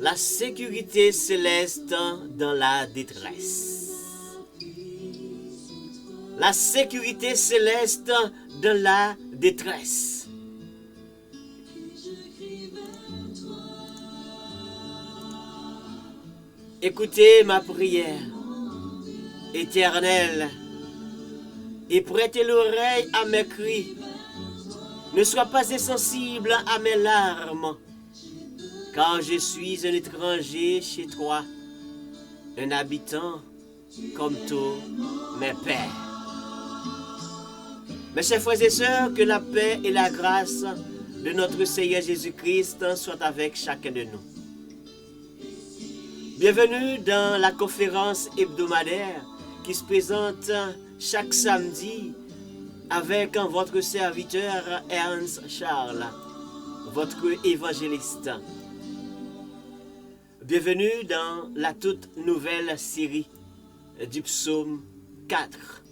La sécurité céleste dans la détresse. La sécurité céleste dans la détresse. Écoutez ma prière, Éternel, et prêtez l'oreille à mes cris. Ne sois pas insensible à mes larmes, car je suis un étranger chez toi, un habitant comme tous mes pères. Mes chers frères et sœurs, que la paix et la grâce de notre Seigneur Jésus-Christ soient avec chacun de nous. Bienvenue dans la conférence hebdomadaire qui se présente chaque samedi avec votre serviteur Ernst Charles, votre évangéliste. Bienvenue dans la toute nouvelle série du psaume 4.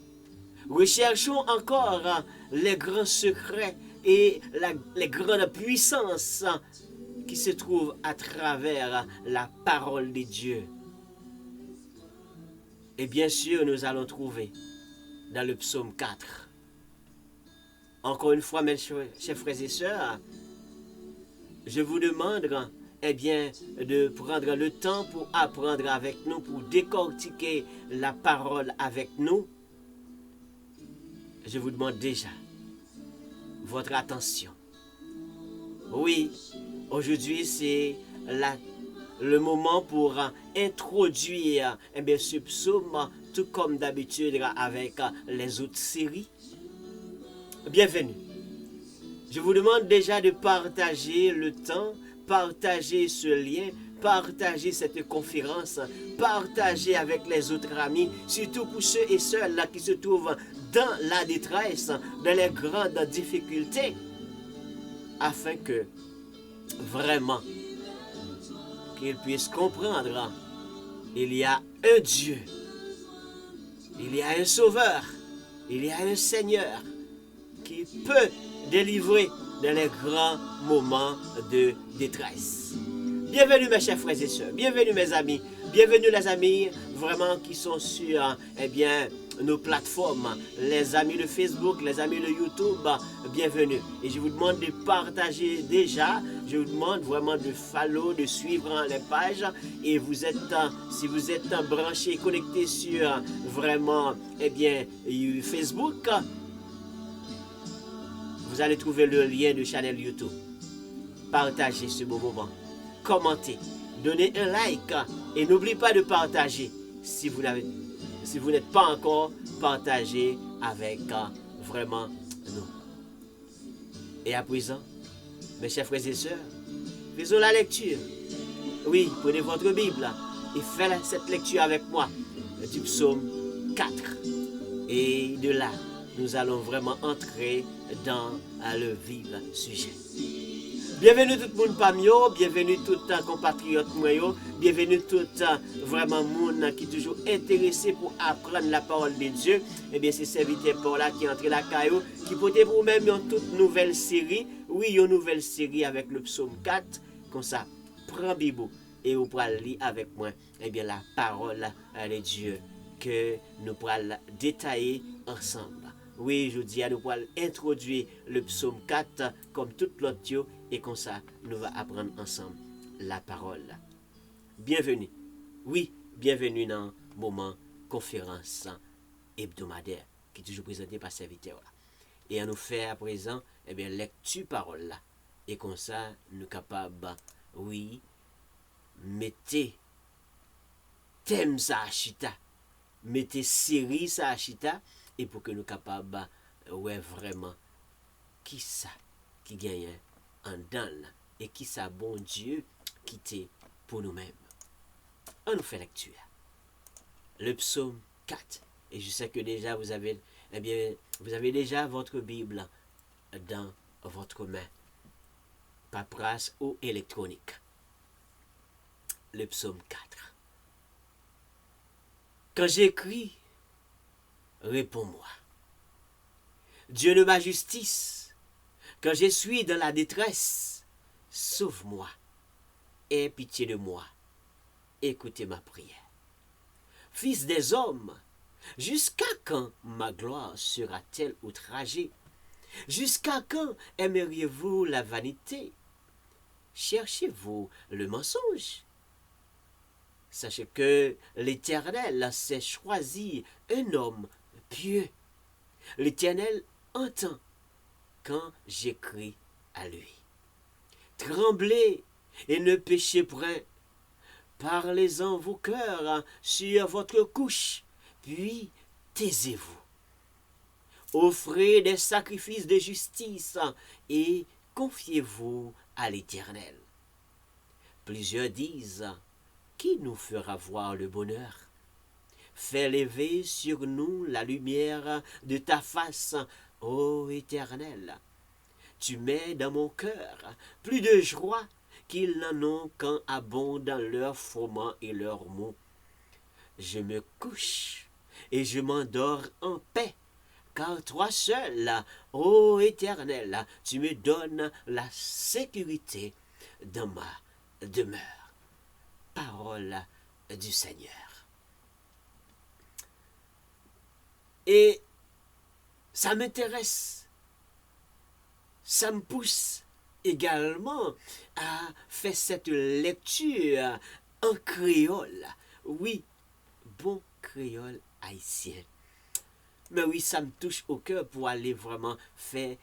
Recherchons encore les grands secrets et les grandes puissances qui se trouvent à travers la parole de Dieu. Et bien sûr, nous allons trouver dans le psaume 4. Encore une fois, mes chers frères et sœurs, je vous demande de prendre le temps pour apprendre avec nous, pour décortiquer la parole avec nous. Je vous demande déjà votre attention. Oui, aujourd'hui c'est le moment pour introduire ce psaume, tout comme d'habitude avec les autres séries. Bienvenue. Je vous demande déjà de partager le temps, partager ce lien, partager cette conférence, partager avec les autres amis, surtout pour ceux et celles qui se trouvent dans la détresse, dans les grandes difficultés, afin que vraiment qu'ils puissent comprendre il y a un Dieu, il y a un Sauveur, il y a un Seigneur qui peut délivrer dans les grands moments de détresse. Bienvenue mes chers frères et sœurs, bienvenue mes amis, bienvenue les amis vraiment qui sont sur nos plateformes, les amis de Facebook, les amis de YouTube, bienvenue. Et je vous demande de partager déjà, je vous demande vraiment de follow, de suivre les pages. Et vous êtes, si vous êtes branché, connecté sur vraiment, Facebook, vous allez trouver le lien de chaîne YouTube. Partagez ce beau moment, commentez, donnez un like et n'oubliez pas de partager si vous n'êtes pas encore partagé avec vraiment nous. Et à présent, mes chers frères et sœurs, faisons la lecture. Oui, prenez votre Bible et faites cette lecture avec moi du psaume 4. Et de là, nous allons vraiment entrer dans le vif sujet. Bienvenue tout le monde parmi vous, bienvenue tout compatriotes moi, bienvenue tout vraiment monde qui est toujours intéressé pour apprendre la parole de Dieu. Eh bien, c'est serviteur pour là qui est entré la caillou, qui peut être pour même une toute nouvelle série. Oui, une nouvelle série avec le psaume 4. Comme ça, prends Bible et vous pourrez lire avec moi la parole de Dieu que nous pourrons détailler ensemble. Oui, je dis à nous pourrons introduire le psaume 4 comme tout l'autre. Et comme ça, nous allons apprendre ensemble la parole. Bienvenue. Oui, bienvenue dans le moment conférence hebdomadaire qui est toujours présenté par serviteur. Et à nous faire à présent, lecture parole là. Et comme ça, nous sommes capables, oui, mettez thème ça à chita, mettez série ça à chita, et pour que nous sommes capables, ouais, vraiment, qui ça qui gagne en dans et qui ça bon Dieu qui t'est pour nous-mêmes. On nous fait lecture. Le psaume 4. Et je sais que déjà vous avez déjà votre Bible dans votre main, paperasse ou électronique. Le psaume 4. Quand j'écris, réponds-moi. Dieu de ma justice, quand je suis dans la détresse, sauve-moi. aie pitié de moi. Écoutez ma prière. Fils des hommes, jusqu'à quand ma gloire sera-t-elle outragée? Jusqu'à quand aimeriez-vous la vanité? Cherchez-vous le mensonge? Sachez que l'Éternel s'est choisi un homme pieux. L'Éternel entend quand j'écris à lui. Tremblez et ne péchez point. Parlez-en vos cœurs sur votre couche, puis taisez-vous. Offrez des sacrifices de justice et confiez-vous à l'Éternel. Plusieurs disent, qui nous fera voir le bonheur? Fais lever sur nous la lumière de ta face, ô Éternel. Tu mets dans mon cœur plus de joie qu'ils n'en ont quand abondent leurs froment et leurs mots. Je me couche et je m'endors en paix, car toi seul, ô Éternel, tu me donnes la sécurité dans ma demeure. Parole du Seigneur. Et ça m'intéresse, ça me pousse également à faire cette lecture en créole. Oui, bon créole haïtien. Mais oui, ça me touche au cœur pour aller vraiment faire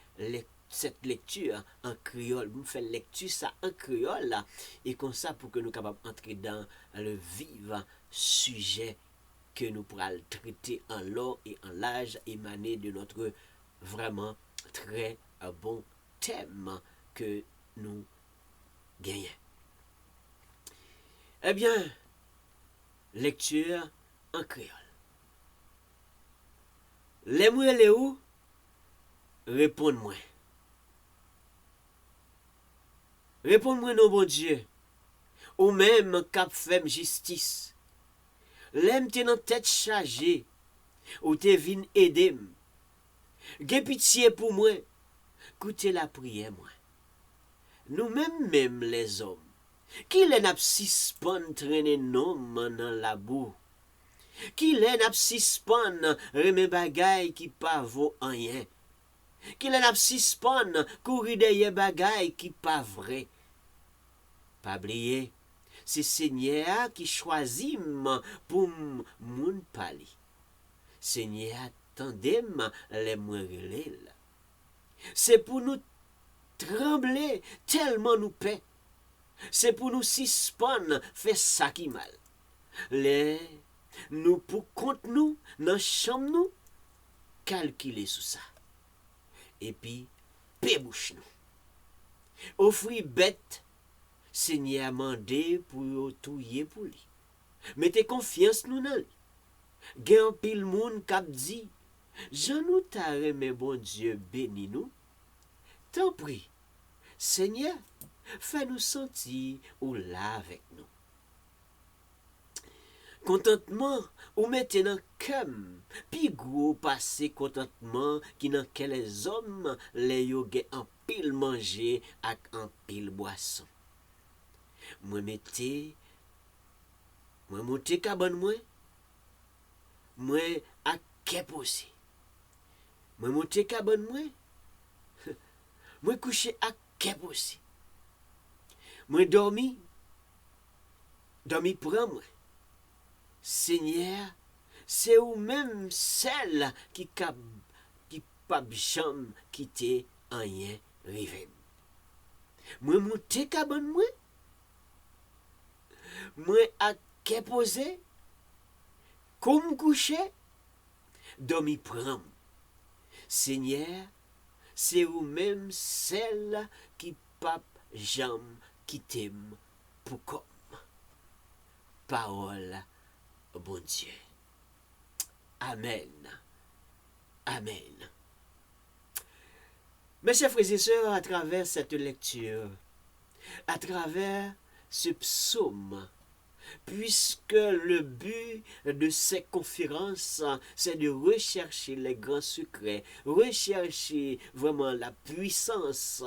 cette lecture en créole. Vous faites lecture ça en créole là, et comme ça pour que nous capables d'entrer dans le vif sujet que nous pourrons traiter en long et en large, émané de notre vraiment très bon thème que nous gagnons. Eh bien, lecture en créole. Les moi les où? Réponds-moi. Réponds-moi, non, bon Dieu. Ou même cap femme justice. L'aime te nan tête chargée. Ou te vin aider. Gen pitié pour moi. Écoutez la prière, moi. Nous-mêmes, les hommes, qui les n'a pas traîner nom dans la boue. Qui les n'a pas remet bagay qui pas vaut rien. Qui les n'a pas courir derrière bagay qui pas vrai. Pas oublier, c'est Seigneur qui choisit pour moun parler. Seigneur tandem les mourir. C'est pour nous trembler tellement nous paix. C'est pour nous suspendre faire ça qui mal. Les nous pour compte nous dans chambre nous calculer sous ça. Et puis pébouche nous. Offrir bête Seigneur mandé pour touyer pour lui. Mettez confiance nous dans lui. Gen pile moun k'ap dit, Jean nous t'a remet bon Dieu béni nous. T'en prie, Seigneur, fais-nous sentir ou là avec nous. Contentement ou mettez dans cœur, puis gros passé contentement qui dans quel les hommes les yo gen en pile manger ak en pile boisson. Moi monter cabane moi à kep aussi. Moi monter cabane moi coucher à kep aussi. Moi dormi prend moi. Seigneur, c'est ou même celle qui pas jamais quitter rien rive. Moi monter cabane moi à qu'est posé comme coucher dormi prend. Seigneur, c'est ou même celle qui pas jamais quitter pour comme parole bon Dieu. Amen. Amen. Mes chers frères et sœurs, à travers cette lecture, à travers ce psaume, puisque le but de ces conférences, c'est de rechercher les grands secrets, rechercher vraiment la puissance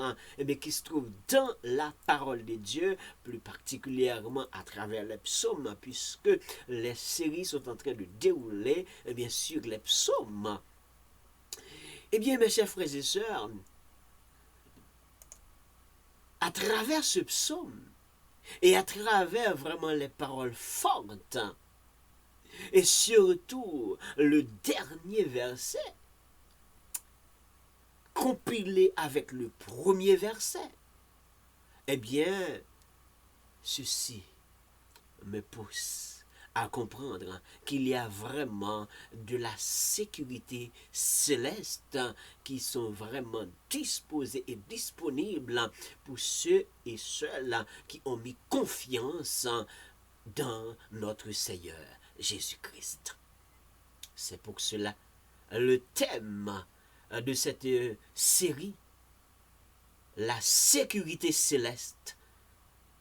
qui se trouve dans la parole de Dieu, plus particulièrement à travers les psaumes, puisque les séries sont en train de dérouler sur les psaumes. Eh bien, mes chers frères et sœurs, à travers ce psaume, et à travers vraiment les paroles fortes, et surtout le dernier verset, compilé avec le premier verset, eh bien, ceci me pousse à comprendre qu'il y a vraiment de la sécurité céleste qui sont vraiment disposées et disponibles pour ceux et celles qui ont mis confiance dans notre Seigneur Jésus-Christ. C'est pour cela le thème de cette série, la sécurité céleste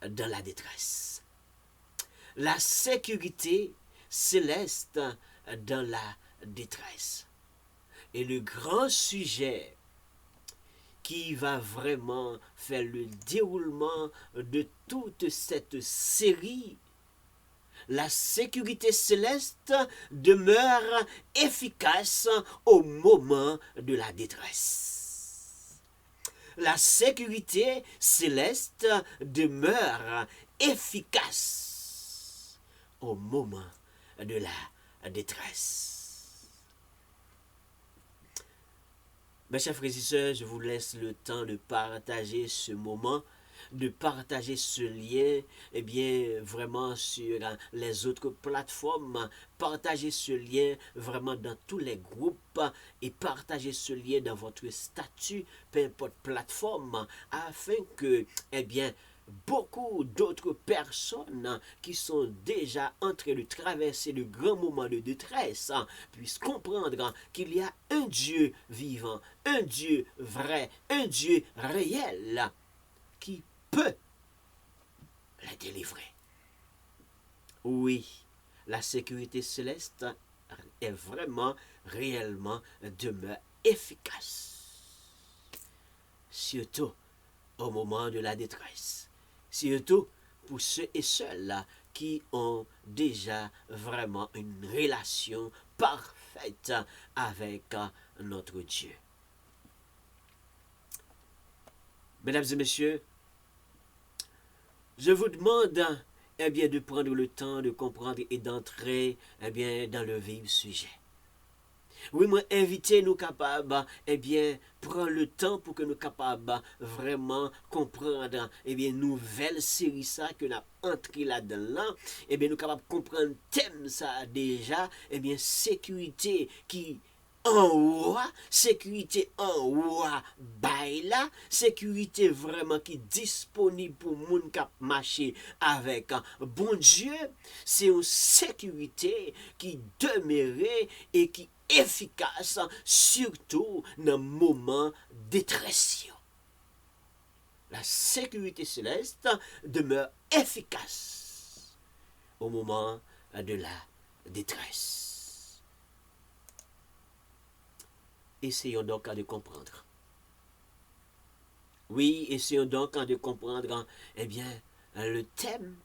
dans la détresse. La sécurité céleste dans la détresse. Et le grand sujet qui va vraiment faire le déroulement de toute cette série, la sécurité céleste demeure efficace au moment de la détresse. La sécurité céleste demeure efficace au moment de la détresse. Mes chers frères et sœurs, je vous laisse le temps de partager ce moment, de partager ce lien, vraiment sur les autres plateformes, partagez ce lien vraiment dans tous les groupes et partagez ce lien dans votre statut, peu importe plateforme, afin que, beaucoup d'autres personnes qui sont déjà en train de traverser de grands moments de détresse puissent comprendre qu'il y a un Dieu vivant, un Dieu vrai, un Dieu réel qui peut les délivrer. Oui, la sécurité céleste est vraiment, réellement demeure efficace. Surtout au moment de la détresse. Surtout pour ceux et celles-là qui ont déjà vraiment une relation parfaite avec notre Dieu. Mesdames et messieurs, je vous demande de prendre le temps de comprendre et d'entrer dans le vif sujet. Oui, moi, inviter nous capables, prendre le temps pour que nous capables vraiment comprendre, nouvelle série ça, que nous entré là-dedans, nous capables comprendre thème ça déjà, sécurité qui en haut, sécurité en haut, baila, sécurité vraiment qui disponible pour moun qui marcher avec bon Dieu, c'est une sécurité qui demeurait et qui efficace, surtout dans le moment de détresse. La sécurité céleste demeure efficace au moment de la détresse. Essayons donc de comprendre. Oui, essayons donc de comprendre, le thème,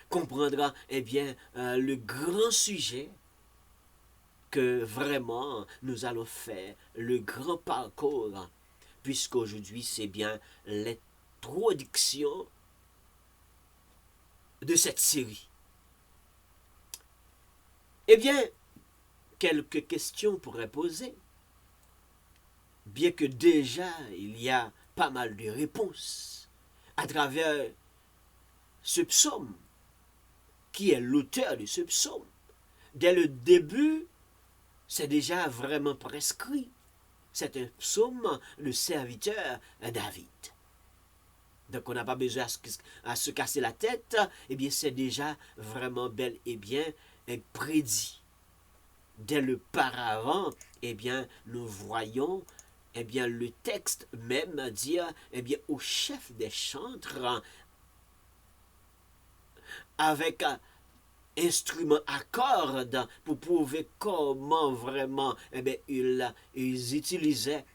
comprendre, le grand sujet que vraiment nous allons faire, le grand parcours, puisqu'aujourd'hui c'est bien l'introduction de cette série. Quelques questions pourraient poser. Bien que déjà il y a pas mal de réponses à travers ce psaume, qui est l'auteur de ce psaume. Dès le début, c'est déjà vraiment prescrit. C'est un psaume de serviteur David. Donc on n'a pas besoin à se casser la tête, c'est déjà vraiment bel et bien prédit. Dès le paravent, nous voyons le texte même dire au chef des chantres, avec instrument à cordes pour prouver comment vraiment ils utilisaient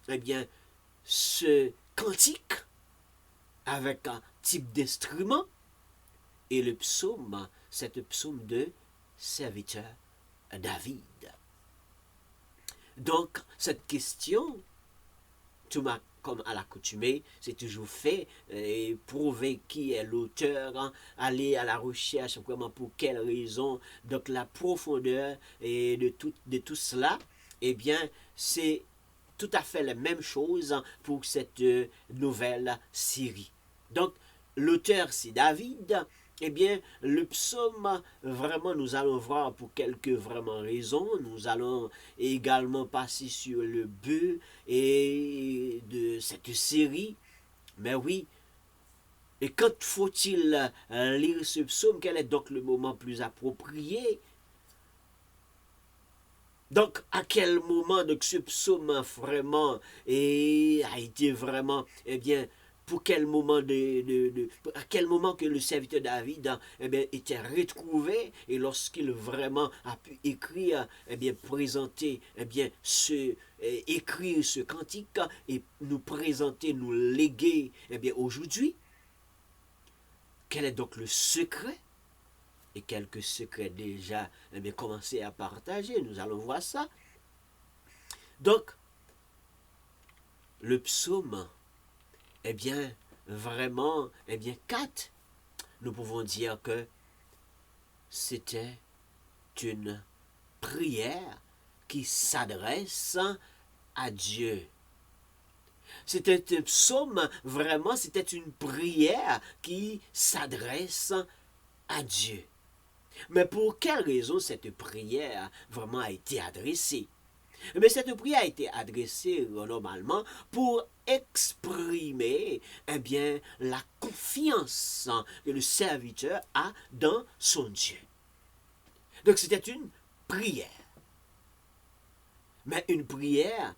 ce cantique avec un type d'instrument. Et le psaume, c'est le psaume de serviteur David. Donc, cette question, comme à l'accoutumée, c'est toujours fait, prouver qui est l'auteur, hein, aller à la recherche, vraiment pour quelle raison, donc la profondeur et de tout cela, eh bien, c'est tout à fait la même chose pour cette nouvelle série. Donc, l'auteur, c'est David. Eh bien, le psaume, vraiment, nous allons voir pour quelques vraiment raisons. Nous allons également passer sur le but et de cette série. Mais oui, et quand faut-il lire ce psaume? Quel est donc le moment plus approprié? Donc, à quel moment donc, ce psaume vraiment a été vraiment, pour quel moment à quel moment que le serviteur David était retrouvé et lorsqu'il vraiment a pu écrire, présenter, écrire ce cantique et nous présenter, nous léguer, aujourd'hui, quel est donc le secret? Et quelques secrets déjà commencé à partager. Nous allons voir ça. Donc, le psaume, vraiment, 4, nous pouvons dire que c'était une prière qui s'adresse à Dieu. C'était un psaume, vraiment, c'était une prière qui s'adresse à Dieu. Mais pour quelle raison cette prière vraiment a été adressée? Mais cette prière a été adressée normalement pour exprimer la confiance que le serviteur a dans son Dieu. Donc c'était une prière. Mais une prière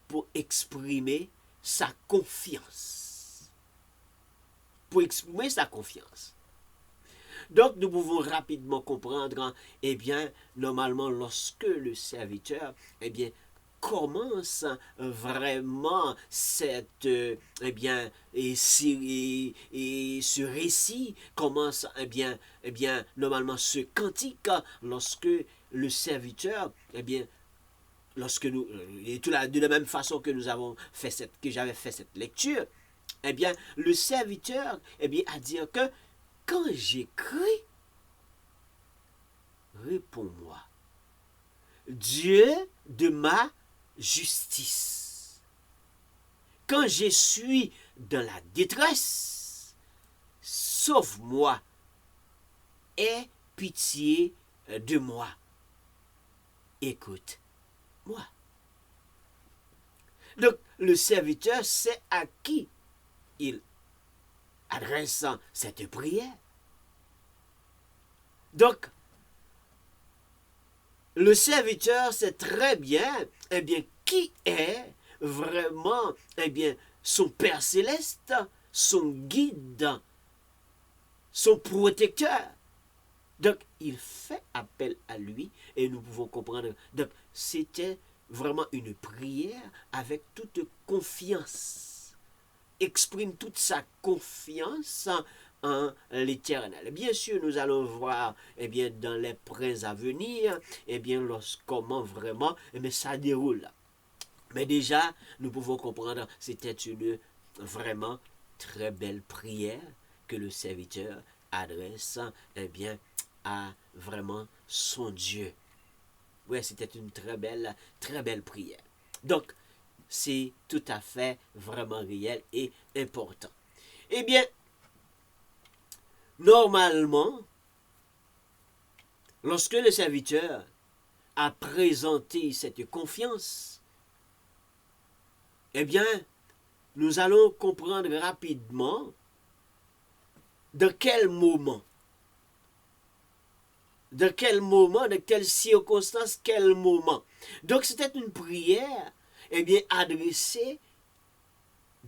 pour exprimer sa confiance. Pour exprimer sa confiance. Donc, nous pouvons rapidement comprendre, normalement, lorsque le serviteur, commence vraiment cette, et ce récit commence, normalement, ce cantique, lorsque le serviteur, lorsque nous, et de la même façon que nous avons fait que j'avais fait cette lecture, le serviteur, a dit que quand j'écris, réponds-moi, Dieu de ma justice. Quand je suis dans la détresse, sauve-moi, aie pitié de moi. Écoute-moi. Donc, le serviteur sait à qui il adresse cette prière. Donc, le serviteur sait très bien, qui est vraiment, son Père céleste, son guide, son protecteur. Donc, il fait appel à lui et nous pouvons comprendre. Donc, c'était vraiment une prière avec toute confiance. Exprime toute sa confiance en l'Éternel. Bien sûr, nous allons voir dans les prêts à venir, comment vraiment ça déroule. Mais déjà, nous pouvons comprendre, c'était une vraiment très belle prière que le serviteur adresse à vraiment son Dieu. Oui, c'était une très belle prière. Donc, c'est tout à fait vraiment réel et important. Eh bien, normalement, lorsque le serviteur a présenté cette confiance, nous allons comprendre rapidement de quel moment, de quelle circonstance, quel moment. Donc, c'était une prière, adressée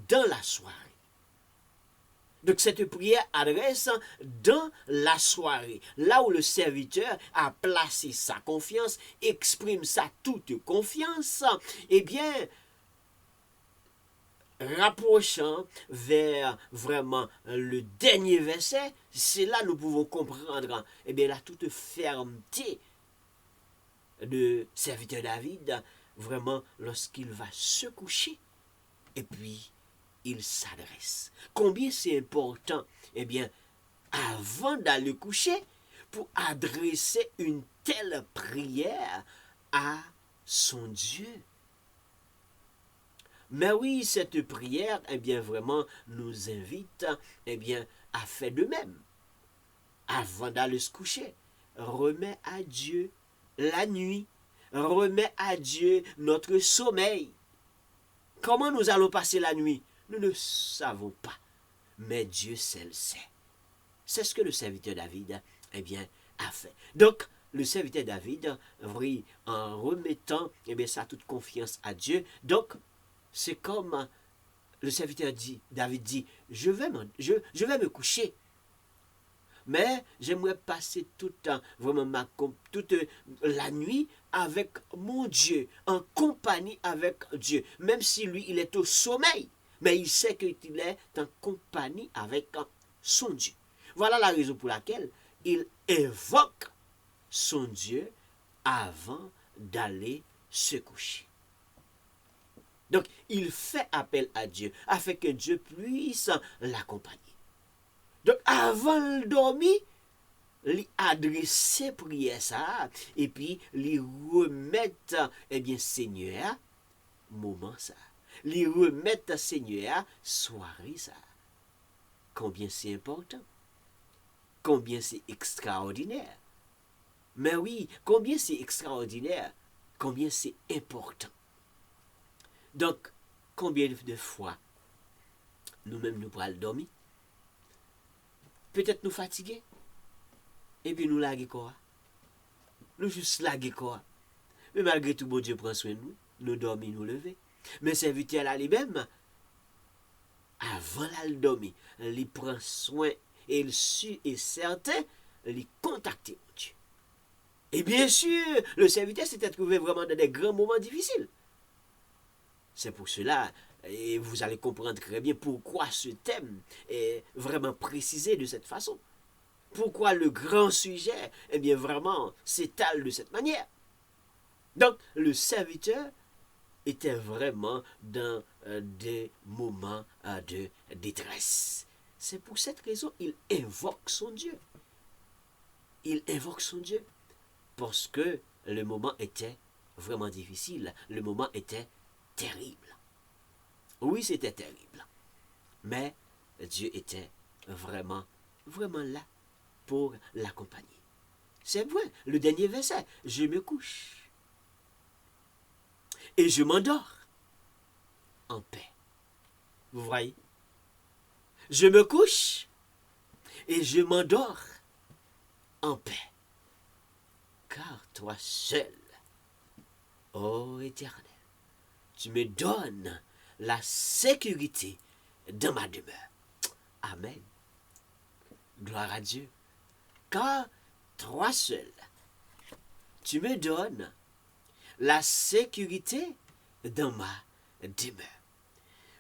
dans la soirée. Donc cette prière adresse dans la soirée, là où le serviteur a placé sa confiance, exprime sa toute confiance, eh bien, rapprochant vers vraiment le dernier verset, c'est là nous pouvons comprendre eh bien, la toute fermeté de serviteur David, vraiment lorsqu'il va se coucher, et puis il s'adresse. Combien c'est important, eh bien, avant d'aller coucher, pour adresser une telle prière à son Dieu. Mais oui, cette prière, eh bien, vraiment, nous invite, eh bien, à faire de même. Avant d'aller se coucher, remets à Dieu la nuit, remets à Dieu notre sommeil. Comment nous allons passer la nuit? Nous ne savons pas, mais Dieu seul sait. C'est ce que le serviteur David, eh bien, a fait. Donc, le serviteur David, oui, en remettant, eh bien, sa toute confiance à Dieu, donc, c'est comme le serviteur David dit, je vais me coucher, mais j'aimerais passer toute la nuit avec mon Dieu, en compagnie avec Dieu, même si lui, il est au sommeil, mais il sait qu'il est en compagnie avec son Dieu. Voilà la raison pour laquelle il évoque son Dieu avant d'aller se coucher. Donc, il fait appel à Dieu afin que Dieu puisse l'accompagner. Donc, avant de dormir, il adresse prière ça et puis il remettre eh bien Seigneur moment ça. Il remettre Seigneur soirée ça. Combien c'est important. Combien c'est extraordinaire. Mais oui, combien c'est extraordinaire. Combien c'est important. Donc, combien de fois nous-mêmes nous pourrons dormir? Peut-être nous fatiguer. Et puis nous laguer quoi? Nous juste laguer quoi? Mais malgré tout, bon Dieu prend soin de nous. Nous dormir, nous lever. Mais serviteur là lui-même, avant la dormir, il prend soin et il sûr et certain, il contacter mon Dieu. Et bien sûr, le serviteur s'était trouvé vraiment dans des grands moments difficiles. C'est pour cela, et vous allez comprendre très bien pourquoi ce thème est vraiment précisé de cette façon. Pourquoi le grand sujet, eh bien vraiment, s'étale de cette manière. Donc, le serviteur était vraiment dans des moments de détresse. C'est pour cette raison qu'il invoque son Dieu. Il invoque son Dieu parce que le moment était vraiment difficile. Le moment était terrible. Oui, c'était terrible. Mais Dieu était vraiment, vraiment là pour l'accompagner. C'est vrai, le dernier verset, je me couche et je m'endors en paix. Vous voyez? Je me couche et je m'endors en paix. Car toi seul, ô Éternel, tu me donnes la sécurité dans ma demeure. Amen. Gloire à Dieu. Car toi seul, tu me donnes la sécurité dans ma demeure.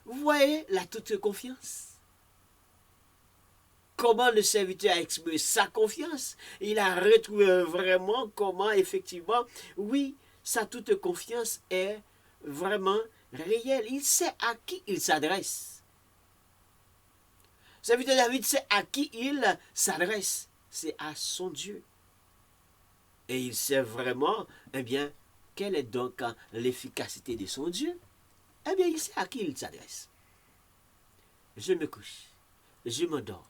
Vous voyez la toute confiance? Comment le serviteur a exprimé sa confiance? Il a retrouvé vraiment comment, effectivement, oui, sa toute confiance est vraiment réelle. Il sait à qui il s'adresse. Le serviteur David sait à qui il s'adresse. C'est à son Dieu. Et il sait vraiment, eh bien, quelle est donc l'efficacité de son Dieu? Eh bien, il sait à qui il s'adresse. Je me couche, je m'endors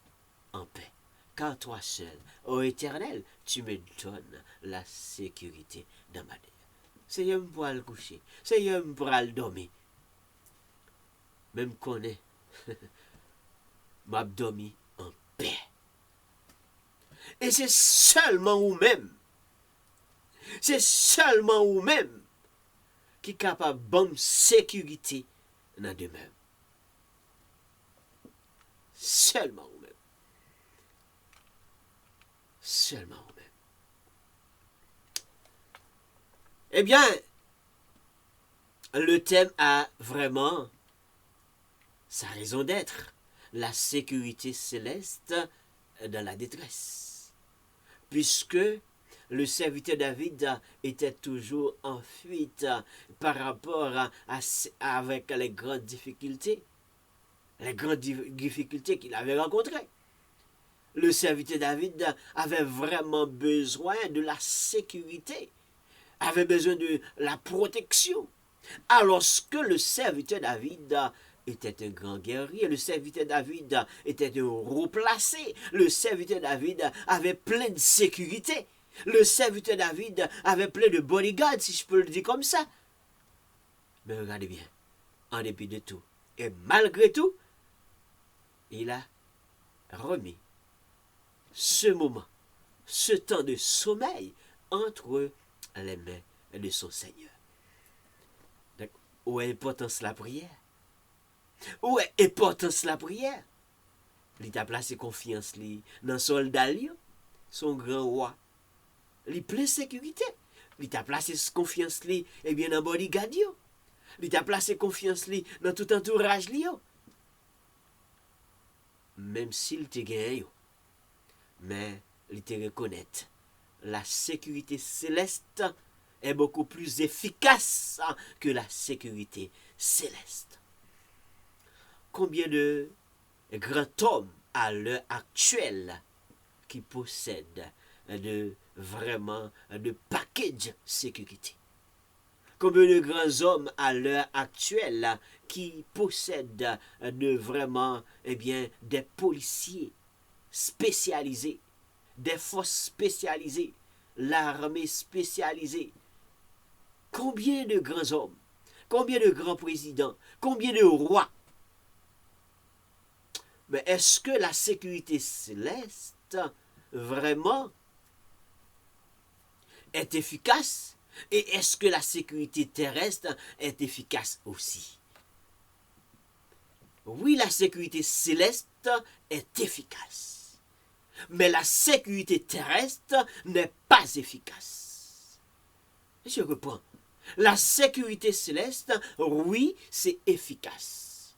en paix, car toi seul, ô Éternel, tu me donnes la sécurité dans ma demeure. Seigneur, me pourra le coucher, Seigneur, me pourra le dormir. Même qu'on est, m'a dormi en paix. Et c'est seulement vous-même, c'est seulement vous-même qui est capable de bonne sécurité dans la demeure. Seulement vous-même. Seulement vous-même. Eh bien, le thème a vraiment sa raison d'être. La sécurité céleste dans la détresse. Puisque le serviteur David était toujours en fuite par rapport avec les grandes difficultés qu'il avait rencontrées. Le serviteur David avait vraiment besoin de la sécurité, avait besoin de la protection. Alors que le serviteur David était un grand guerrier, le serviteur David était un haut placé, le serviteur David avait plein de sécurité, le serviteur David avait plein de bodyguards, si je peux le dire comme ça. Mais regardez bien, en dépit de tout, et malgré tout, il a remis ce moment, ce temps de sommeil entre les mains de son Seigneur. Donc, où est l'importance de la prière? Où est l'importance de la prière? Il a placé confiance dans son soldat, son grand roi. Il plein sécurité. Il a placé confiance dans le bodyguard. Il a placé confiance dans tout entourage. Même s'il te gagne, mais il te reconnaît. La sécurité céleste est beaucoup plus efficace que la sécurité céleste. Combien de grands hommes à l'heure actuelle qui possèdent vraiment de package sécurité? Combien de grands hommes à l'heure actuelle qui possèdent vraiment des policiers spécialisés, des forces spécialisées, l'armée spécialisée? Combien de grands hommes, combien de grands présidents, combien de rois? Mais est-ce que la sécurité céleste vraiment est efficace? Et est-ce que la sécurité terrestre est efficace aussi? Oui, la sécurité céleste est efficace. Mais la sécurité terrestre n'est pas efficace. Je reprends. La sécurité céleste, oui, c'est efficace.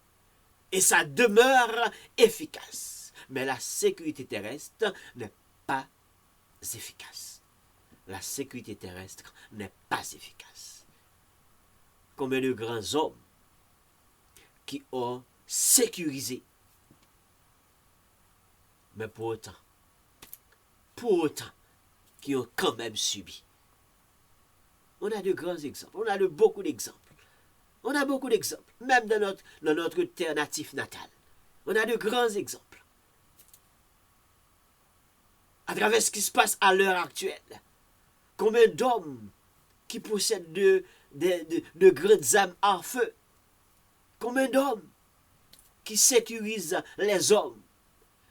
Et ça demeure efficace. Mais la sécurité terrestre n'est pas efficace. La sécurité terrestre n'est pas efficace. Combien de grands hommes qui ont sécurisé, mais pour autant, qui ont quand même subi. On a de grands exemples, on a de beaucoup d'exemples. On a beaucoup d'exemples, même dans notre terre native natale. On a de grands exemples. À travers ce qui se passe à l'heure actuelle, combien d'hommes qui possèdent de grandes âmes en feu? Combien d'hommes qui sécurisent les hommes?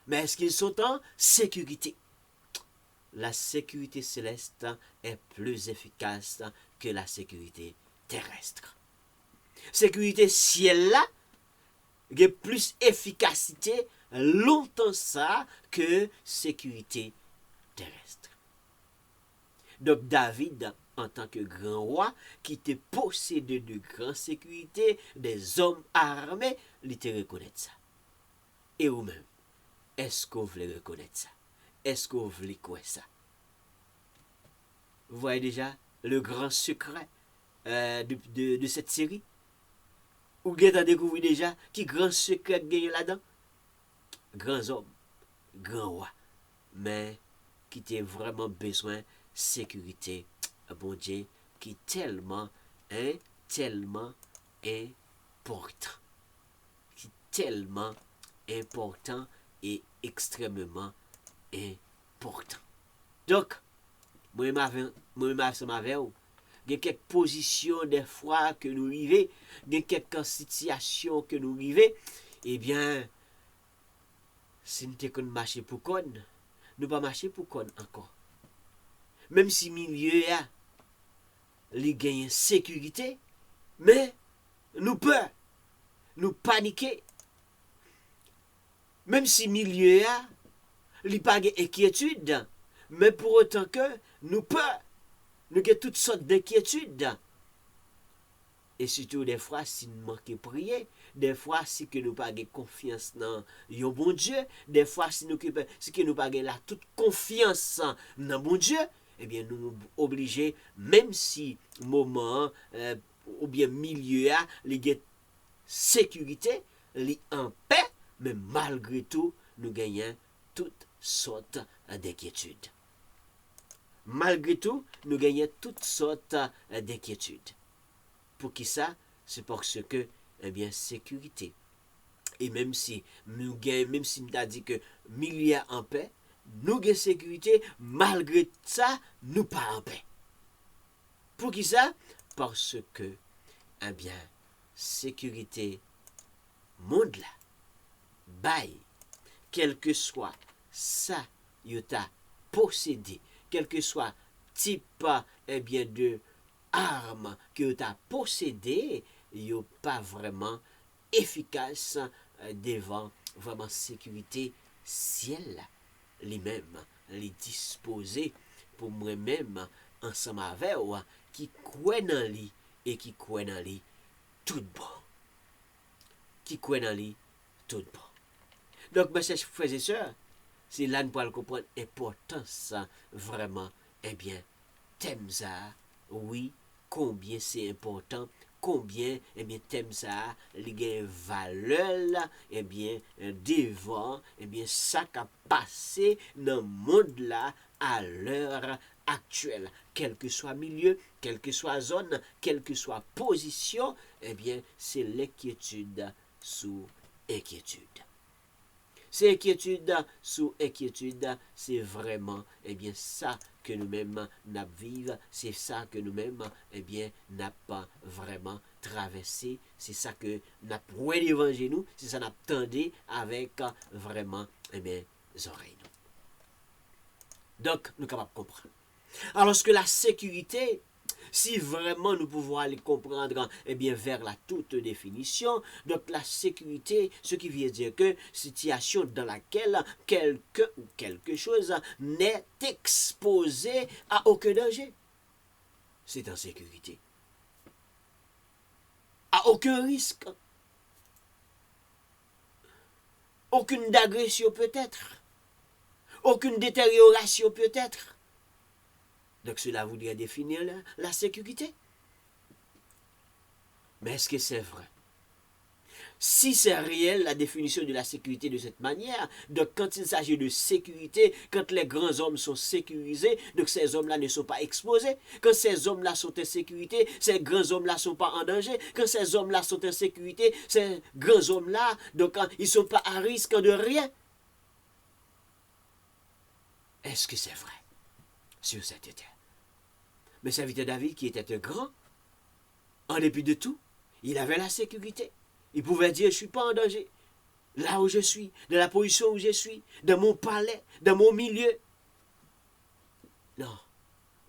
Mais est-ce qu'ils sont en sécurité? La sécurité céleste est plus efficace que la sécurité terrestre. Sécurité ciel-là, il y a plus efficacité longtemps ça que sécurité terrestre. Donc David, en tant que grand roi, qui était possédé de grandes sécurités, des hommes armés, il te reconnaît ça. Et vous-même, est-ce que vous voulez reconnaître ça? Est-ce que vous voulez quoi ça? Vous voyez déjà le grand secret de cette série? Ou vous avez découvert déjà qui grand secret gagne là-dedans? Grands hommes, grands rois, mais qui ont vraiment besoin de sécurité, bon Dieu, qui est tellement important. Qui est tellement important et extrêmement important. Donc, moi, je m'avais il y a quelques positions des fois que nous vivons, il y a quelques situations que nous vivons, eh bien, si nous ne marchons pour qu'on, nous ne pas marcher pour qu'on encore. Même si milieu a, il gagne sécurité, mais nous peur, nous paniquer. Même si milieu a, li pas d'inquiétude, mais pour autant que nous peur, nous avons toutes sortes d'inquiétudes. Et surtout des fois si nous manquons prier, des fois si que nous pas confiance dans un bon Dieu, des fois si que nous pas la toute confiance dans bon Dieu, eh bien nous sommes obligés, même si moment ou bien milieu a, les sécurité, les en paix, mais malgré tout, nous gagnons toutes sortes d'inquiétudes. Malgré tout, nous gagnons toutes sortes d'inquiétudes. Pour qui ça? C'est parce que, eh bien, sécurité. Et même si nous avons dit que milieu en paix, nous avons sécurité, malgré ça, nous pas en paix. Pour qui ça? Parce que, eh bien, sécurité, monde là, bail, quel que soit ça, you t'a possédé, quel que soit type, eh bien, de arme que tu as possédé, n'est pas vraiment efficace devant vraiment sécurité ciel lui-même, les disposer pour moi-même ensemble avec ou qui croit dans lui et qui croit dans lui tout bon. Qui croit dans lui tout bon. Donc, mes chers frères et sœurs, c'est là nous allons comprendre l'importance vraiment, eh bien, thème ça, oui, combien c'est important, combien, eh bien, thème ça, il a une valeur, eh bien, devant, eh bien, ça qui a passé dans le monde là à l'heure actuelle. Quel que soit milieu, quelle que soit zone, quelle que soit position, eh bien, c'est l'inquiétude sous inquiétude. C'est inquiétude sous inquiétude, c'est vraiment, eh bien, ça que nous-mêmes n'a vivre, c'est ça que nous-mêmes, eh bien, n'a pas vraiment traversé, c'est ça que n'a prouvé devant nous, c'est ça n'a tendu avec vraiment, eh bien, les oreilles. Donc, nous sommes capables de comprendre. Alors que la sécurité, si vraiment nous pouvons aller comprendre, eh bien, vers la toute définition, donc la sécurité, ce qui veut dire que situation dans laquelle quelqu'un ou quelque chose n'est exposé à aucun danger, c'est en sécurité. À aucun risque. Aucune agression peut-être. Aucune détérioration peut-être. Donc cela voudrait définir la sécurité. Mais est-ce que c'est vrai? Si c'est réel la définition de la sécurité de cette manière, donc quand il s'agit de sécurité, quand les grands hommes sont sécurisés, donc ces hommes-là ne sont pas exposés. Quand ces hommes-là sont en sécurité, ces grands hommes-là ne sont pas en danger. Quand ces hommes-là sont en sécurité, ces grands hommes-là, donc ils ne sont pas à risque de rien. Est-ce que c'est vrai sur cette terre? Mais serviteur David, qui était un grand, en dépit de tout, il avait la sécurité. Il pouvait dire, je ne suis pas en danger. Là où je suis, dans la position où je suis, dans mon palais, dans mon milieu. Non,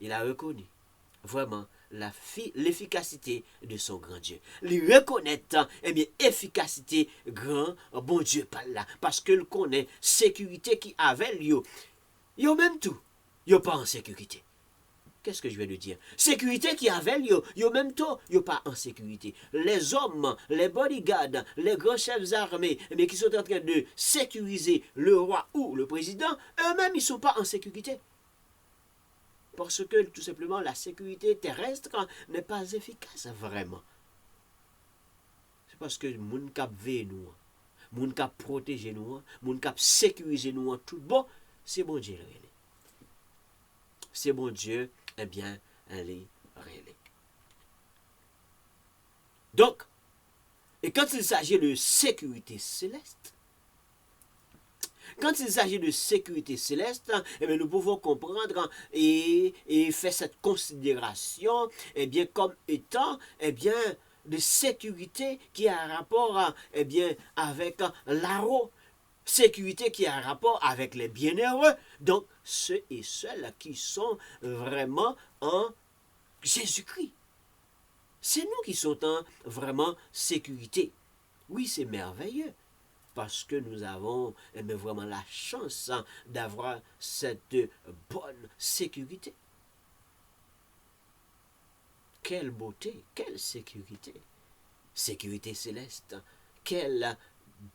il a reconnu vraiment l'efficacité de son grand Dieu. Il reconnaît, eh bien, efficacité grand, bon Dieu par là. Parce qu'il connaît sécurité qui avait lieu. Il a même tout. Il n'est pas en sécurité. Qu'est-ce que je vais lui dire? Sécurité qui avait lieu, yo même temps, yo pas en sécurité. Les hommes, les bodyguards, les grands chefs armés, mais qui sont en train de sécuriser le roi ou le président, eux-mêmes, ils ne sont pas en sécurité. Parce que, tout simplement, la sécurité terrestre n'est pas efficace, vraiment. C'est parce que moun kap ve nous, moun kap protéger nous, moun kap sécuriser nous en tout bon, c'est bon Dieu. C'est bon Dieu, eh bien, elle est réelle. Donc, et quand il s'agit de sécurité céleste, eh bien, nous pouvons comprendre et faire cette considération eh bien, comme étant eh bien, de sécurité qui a un rapport eh bien, avec l'arrow. Sécurité qui a un rapport avec les bienheureux. Donc, ceux et celles qui sont vraiment en Jésus-Christ. C'est nous qui sommes en vraiment sécurité. Oui, c'est merveilleux. parce que nous avons vraiment la chance d'avoir cette bonne sécurité. Quelle beauté, quelle sécurité. Sécurité céleste. Quelle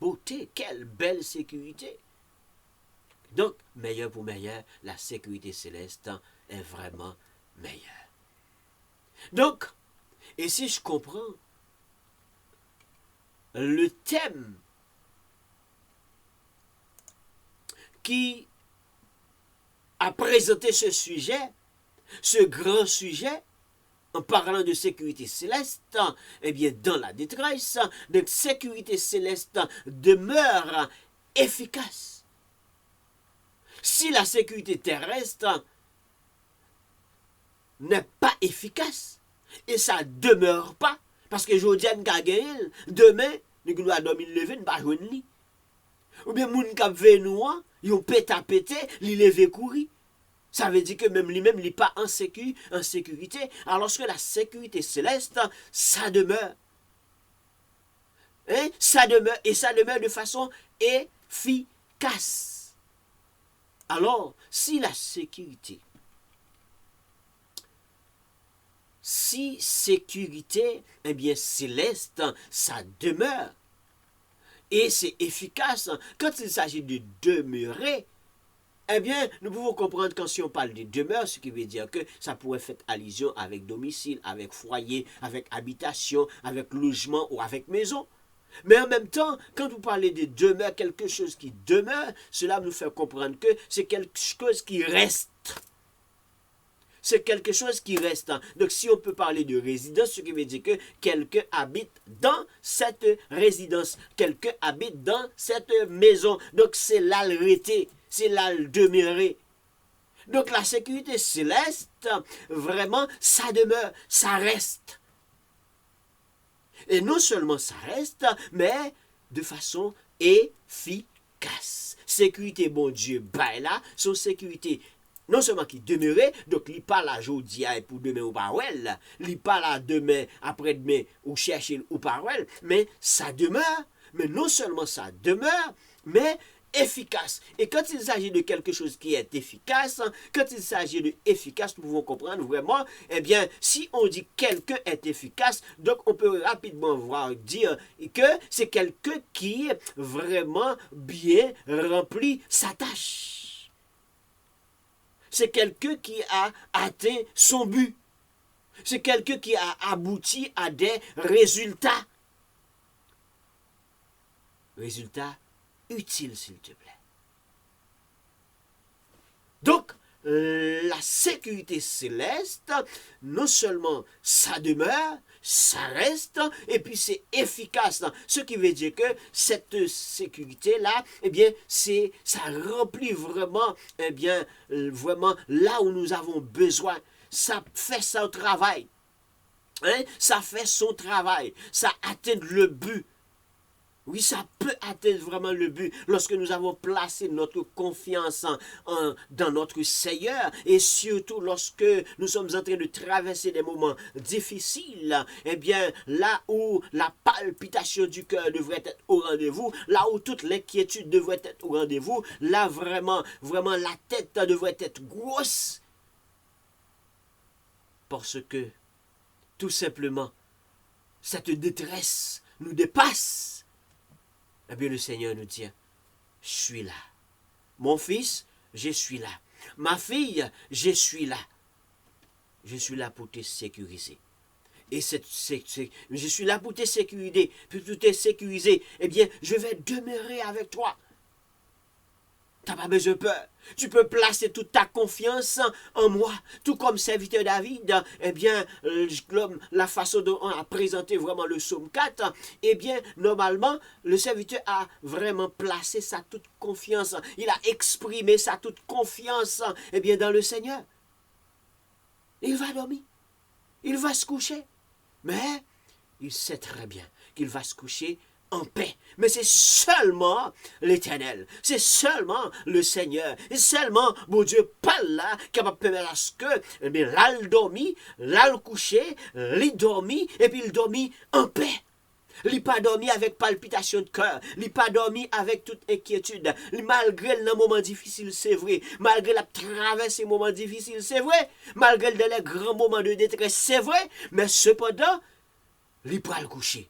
beauté, quelle belle sécurité. Donc, meilleur pour meilleur, la sécurité céleste est vraiment meilleure. Donc, et si je comprends, le thème qui a présenté ce sujet, ce grand sujet, en parlant de sécurité céleste, eh bien, dans la détresse, donc sécurité céleste demeure efficace. Si la sécurité terrestre n'est pas efficace, et ça ne demeure pas, parce que aujourd'hui, demain, nous allons dormir lever, nous ne pas jouer de lit. Ou bien, moun kap ve nou an, yon pète à péter, li leve courir. Ça veut dire que même lui-même, il n'est pas en sécurité. Alors que la sécurité céleste, ça demeure. Hein? Ça demeure, et ça demeure de façon efficace. Alors, si la sécurité, eh bien, céleste, ça demeure. Et c'est efficace. Quand il s'agit de demeurer, eh bien, nous pouvons comprendre quand si on parle de demeure, ce qui veut dire que ça pourrait faire allusion avec domicile, avec foyer, avec habitation, avec logement ou avec maison. Mais en même temps, quand vous parlez de demeure, quelque chose qui demeure, cela nous fait comprendre que c'est quelque chose qui reste. C'est quelque chose qui reste. Donc, si on peut parler de résidence, ce qui veut dire que quelqu'un habite dans cette résidence. Quelqu'un habite dans cette maison. Donc, c'est là le rester. C'est là le demeurer. Donc, la sécurité céleste, vraiment, ça demeure, ça reste. Et non seulement ça reste, mais de façon efficace. Sécurité, bon Dieu, bah là, son sécurité non seulement qui demeurait, donc il pas là aujourd'hui pour demain ou pas elle, il pas là demain, après-demain ou chercher ou pas elle, mais ça demeure, mais non seulement ça demeure, mais efficace. Et quand il s'agit de quelque chose qui est efficace, quand il s'agit de efficace, nous pouvons comprendre vraiment, eh bien, si on dit quelqu'un est efficace, donc on peut rapidement dire que c'est quelqu'un qui vraiment bien remplit sa tâche. C'est quelqu'un qui a atteint son but. C'est quelqu'un qui a abouti à des résultats. Résultats utiles, s'il te plaît. Donc, la sécurité céleste, non seulement ça demeure, ça reste, et puis c'est efficace. Ce qui veut dire que cette sécurité-là, eh bien, ça remplit vraiment, eh bien, vraiment là où nous avons besoin. Ça fait son travail. Hein? Ça fait son travail. Ça atteint le but. Oui, ça peut atteindre vraiment le but lorsque nous avons placé notre confiance dans notre Seigneur et surtout lorsque nous sommes en train de traverser des moments difficiles, eh bien, là où la palpitation du cœur devrait être au rendez-vous, là où toute l'inquiétude devrait être au rendez-vous, là vraiment, vraiment la tête devrait être grosse parce que, tout simplement, cette détresse nous dépasse. Eh bien, le Seigneur nous dit, je suis là. Mon fils, je suis là. Ma fille, je suis là. Je suis là pour te sécuriser. Et je suis là pour te sécuriser. Pour te sécuriser, eh bien, je vais demeurer avec toi. Tu n'as pas besoin de peur. Tu peux placer toute ta confiance en moi. Tout comme serviteur David, eh bien, la façon dont on a présenté vraiment le psaume 4, eh bien, normalement, le serviteur a vraiment placé sa toute confiance. Il a exprimé sa toute confiance, eh bien, dans le Seigneur. Il va dormir. Il va se coucher. Mais, il sait très bien qu'il va se coucher en paix. Mais c'est seulement l'Éternel, c'est seulement le Seigneur, et seulement, mon Dieu, pas là, capable de permettre à ce que, eh bien, là, il dormit, là, il couché, il dormit, et puis il dormit en paix. Il n'a pas dormi avec palpitation de cœur. Il n'a pas dormi avec toute inquiétude. Malgré le moment difficile, c'est vrai. Malgré la traversée moments difficiles, c'est vrai. Malgré les grands moments de détresse, c'est vrai. Mais cependant, il n'a pas le coucher.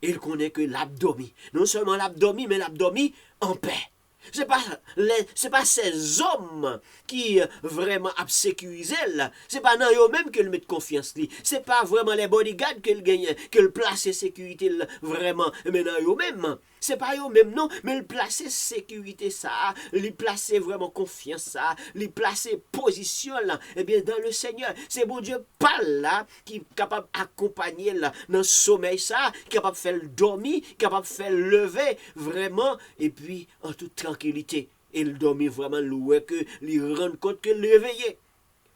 Il connaît que l'abdomen. Non seulement l'abdomen, mais l'abdomen en paix. C'est pas ces hommes qui vraiment a sécurisé là. C'est pas dans eux même que le met confiance li. C'est pas vraiment les bodyguards que le gagne, que le place sécurité là, vraiment mais dans eux même. C'est pas eux même non, mais le placer sécurité ça, le placer vraiment confiance ça, le placer position là, eh bien dans le Seigneur. C'est bon Dieu pas là qui est capable d'accompagner là dans le sommeil ça, capable de faire le dormir, capable de faire le lever vraiment et puis en toute tranquillité. Et le dormir vraiment loué que lui rendre compte que le réveillé.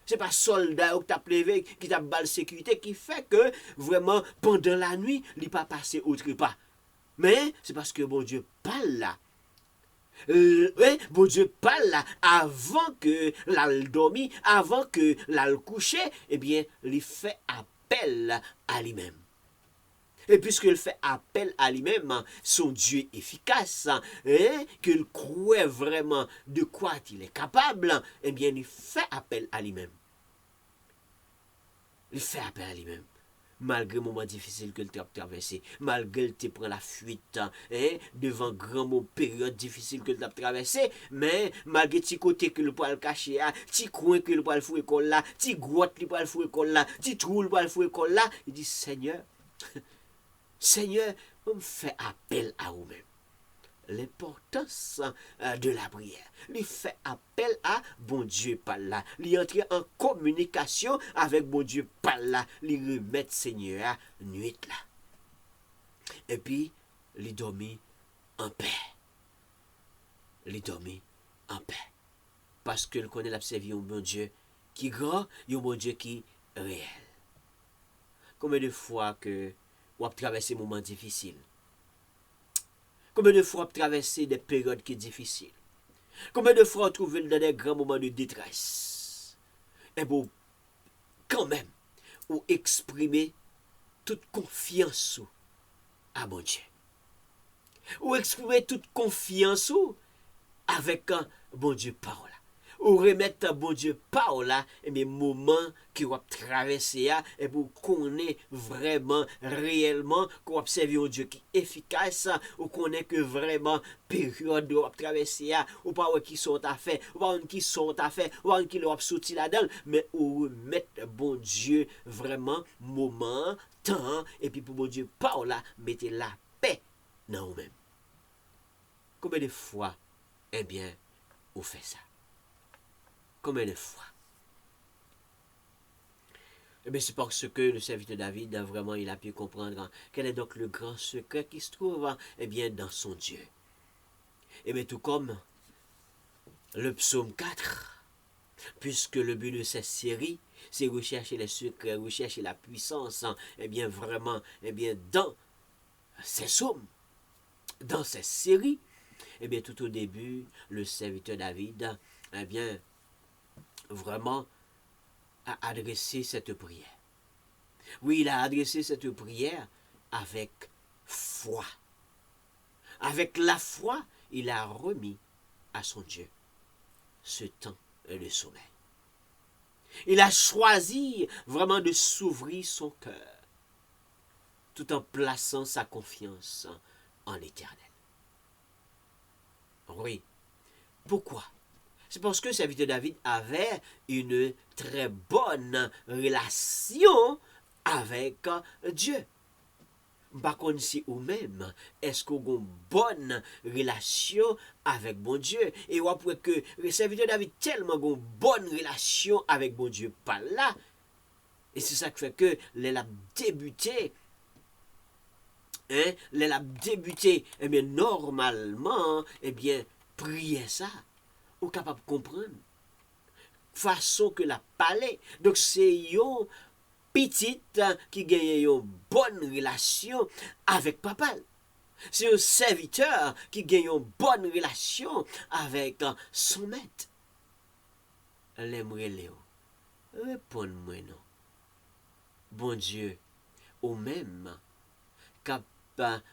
C'est pas soldat qui t'a levé, qui t'a balle sécurité qui fait que vraiment pendant la nuit, il pas passé autre pas. Mais c'est parce que bon Dieu parle là. Bon Dieu parle là avant que l'al dormi, avant que l'al couché, eh bien, il fait appel à lui-même. Et puisqu'il fait appel à lui-même, son Dieu efficace, qu'il croit vraiment de quoi il est capable, eh bien, il fait appel à lui-même. Il fait appel à lui-même. Malgré le moment difficile que tu as traversé, malgré que tu prends la fuite, devant grand moment période difficile que tu as traversé, mais malgré petit côté que le poil caché, petit coin que le poil fouet là, petit grotte que le poil fouet là, petit trou le poil fouet là, il dit Seigneur, Seigneur, on me fait appel à vous-même. L'importance de la prière. Il fait appel à bon Dieu par là. Il entre en communication avec bon Dieu par là. Il remet Seigneur nuit là. Et puis, il dormit en paix. Il dormit en paix. Parce qu'il connaît la servie un bon Dieu qui est grand et un bon Dieu qui est réel. Combien de fois que vous avez traversé des moments difficiles? Combien de fois vous avez traversé des périodes qui sont difficiles? Combien de fois vous trouvez dans des grands moments de détresse? Et bon, quand même, vous exprimez toute confiance à mon Dieu. Vous exprimez toute confiance avec un bon Dieu parole. Ou remettre à bon Dieu parole et mes moments qui vous traversé et vous connaissez vraiment réellement qu'on observe un Dieu qui est efficace ou connaît que vraiment période où vous traversé ou pas qui sont à faire ou pas qui sont à faire ou pas qui l'ont sorti là-dedans mais ou remettre bon Dieu vraiment moment temps et puis pour bon Dieu parole mettez la paix dans vous-même. Combien de fois eh bien vous faites ça? Combien de fois? Eh bien, c'est parce que le serviteur David, vraiment, il a pu comprendre quel est donc le grand secret qui se trouve eh bien, dans son Dieu. Eh bien, tout comme le psaume 4, puisque le but de cette série, c'est rechercher les secrets, rechercher la puissance, eh bien, vraiment, eh bien, dans ces psaumes, dans cette série, eh bien, tout au début, le serviteur David, eh bien, vraiment a adressé cette prière. Oui, il a adressé cette prière avec foi. Avec la foi, il a remis à son Dieu ce temps et le sommeil. Il a choisi vraiment de s'ouvrir son cœur tout en plaçant sa confiance en l'Éternel. Oui. Pourquoi? C'est parce que serviteur David avait une très bonne relation avec Dieu. Par contre, si vous-même, est-ce que vous avez une bonne relation avec bon Dieu? Et vous pouvez que le serviteur David tellement une bonne relation avec bon Dieu par là. Et c'est ça qui fait que les a débuté. Les a débuté. Eh bien, normalement, eh bien, prier ça. Ou capable de comprendre façon que la parler. Donc c'est une petite qui gagne une bonne relation avec papa. C'est un serviteur qui gagne une bonne relation avec son maître. L'aimerait Léo. Réponds-moi non. Bon Dieu, ou même cap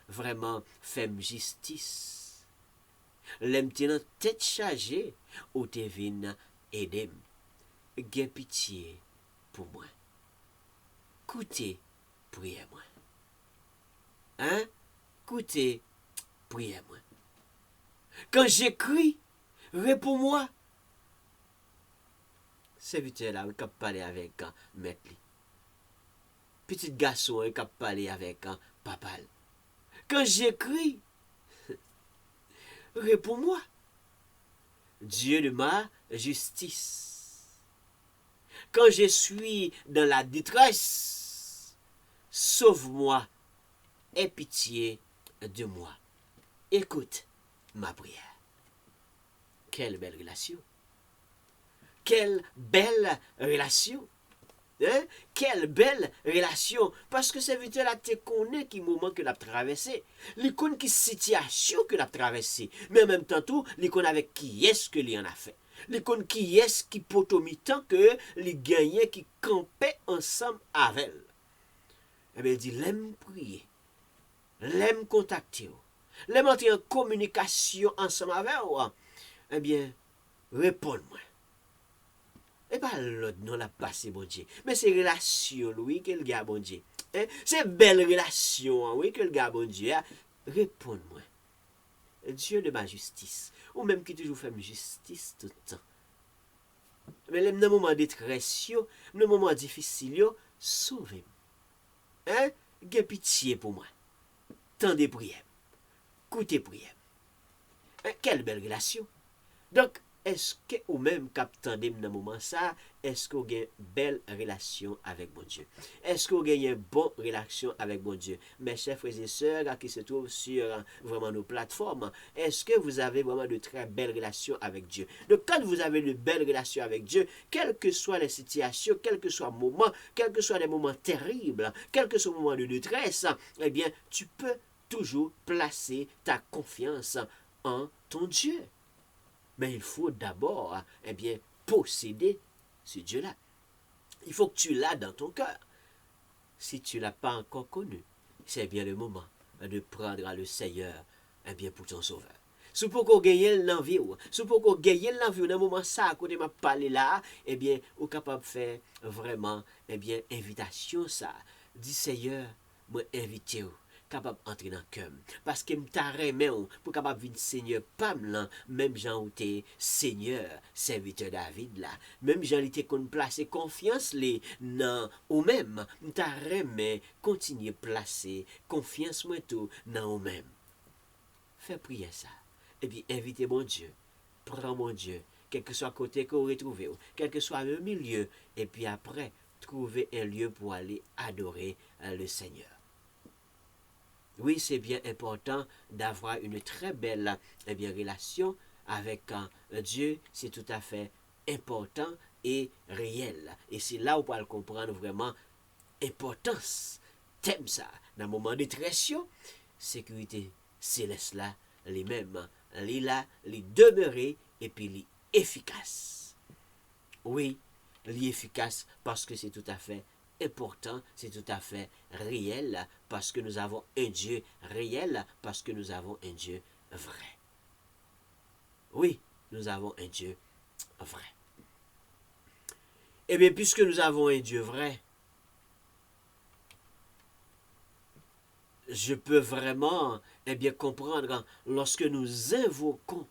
vraiment faire justice. L'aime tenant tête chargée ou te vin aider. Gain pitié pour moi. Écoutez, priez moi. Hein? Écoutez, priez moi. Quand j'écris, réponds-moi. Serviteur là, qui a parlé avec maître. Petit garçon qui a parlé avec papa. Quand j'écris, réponds-moi. Dieu de ma justice. Quand je suis dans la détresse, sauve-moi, aie pitié de moi. Écoute ma prière. Quelle belle relation. Quelle belle relation. Hein? Quelle belle relation. Parce que serviteur là te connaît qui moment que l'a traversé. Il connaît qui situation que l'a traversé. Mais en même temps tout, il connaît avec qui est-ce que il en a fait. Il connaît qui est-ce qui potomitan que les gagnait qui campait ensemble avec elle. Eh bien il dit l'aime prier. L'aime contacter. L'aime entrer en communication ensemble avec elle. Eh bien réponds-moi. Et pas l'autre non la passé bon Dieu. Mais c'est relation oui que le gars bon Dieu. Hein? C'est belle relation oui que le gars bon Dieu. Réponds-moi. Dieu de ma justice. Ou même qui toujours fait justice tout le temps. Mais dans le moment de détresse, dans le moment difficile, sauvez-moi. Hein? Gè pitié pour moi. Tendez prière. Écoutez prière. Hein? Quelle belle relation. Donc, est-ce que ou même captandez dans moment ça, est-ce que vous avez une belle relation avec mon Dieu? Est-ce que vous avez une bonne relation avec mon Dieu? Mes chers frères et sœurs qui se trouvent sur vraiment nos plateformes, est-ce que vous avez vraiment de très belles relations avec Dieu? Donc quand vous avez de belles relations avec Dieu, quelles que soient les situations, quels que soient les moments, quels que soient les moments terribles, quels que soient les moments de détresse, eh bien, tu peux toujours placer ta confiance en ton Dieu. Mais il faut d'abord, eh bien, posséder ce Dieu-là. Il faut que tu l'as dans ton cœur. Si tu ne l'as pas encore connu, c'est bien le moment de prendre le Seigneur, eh bien, pour ton sauveur. Si vous pouvez gagner l'envie, si vous pouvez gagner l'envie, dans le moment ça, à côté de ma parler là, eh bien, vous êtes capable de faire vraiment, eh bien, invitation ça. Dis Seigneur, moi invitez vous. Capable d'entrer dans le cœur. Parce que m'ta remè pour capable vivre Seigneur pam là, même Jean ou t'es Seigneur, serviteur David là, même Jean était qu'on placer confiance les dans ou même m'ta remè continuer placer confiance moi tout dans ou même. Fais prier ça. Et puis invitez mon Dieu. Prends mon Dieu, quel que soit côté que vous retrouvez, quel que soit le milieu, et puis après, trouver un lieu pour aller adorer le Seigneur. Oui, c'est bien important d'avoir une très belle relation avec Dieu. C'est tout à fait important et réel. Et c'est là où on peut le comprendre vraiment importance. Thème ça. Dans le moment de détresse, sécurité céleste là, les mêmes. Les là, les demeurer et puis les efficaces. Oui, les efficaces parce que c'est tout à fait important, c'est tout à fait réel, parce que nous avons un Dieu réel, parce que nous avons un Dieu vrai. Oui, nous avons un Dieu vrai. Eh bien, puisque nous avons un Dieu vrai, je peux vraiment comprendre lorsque nous invoquons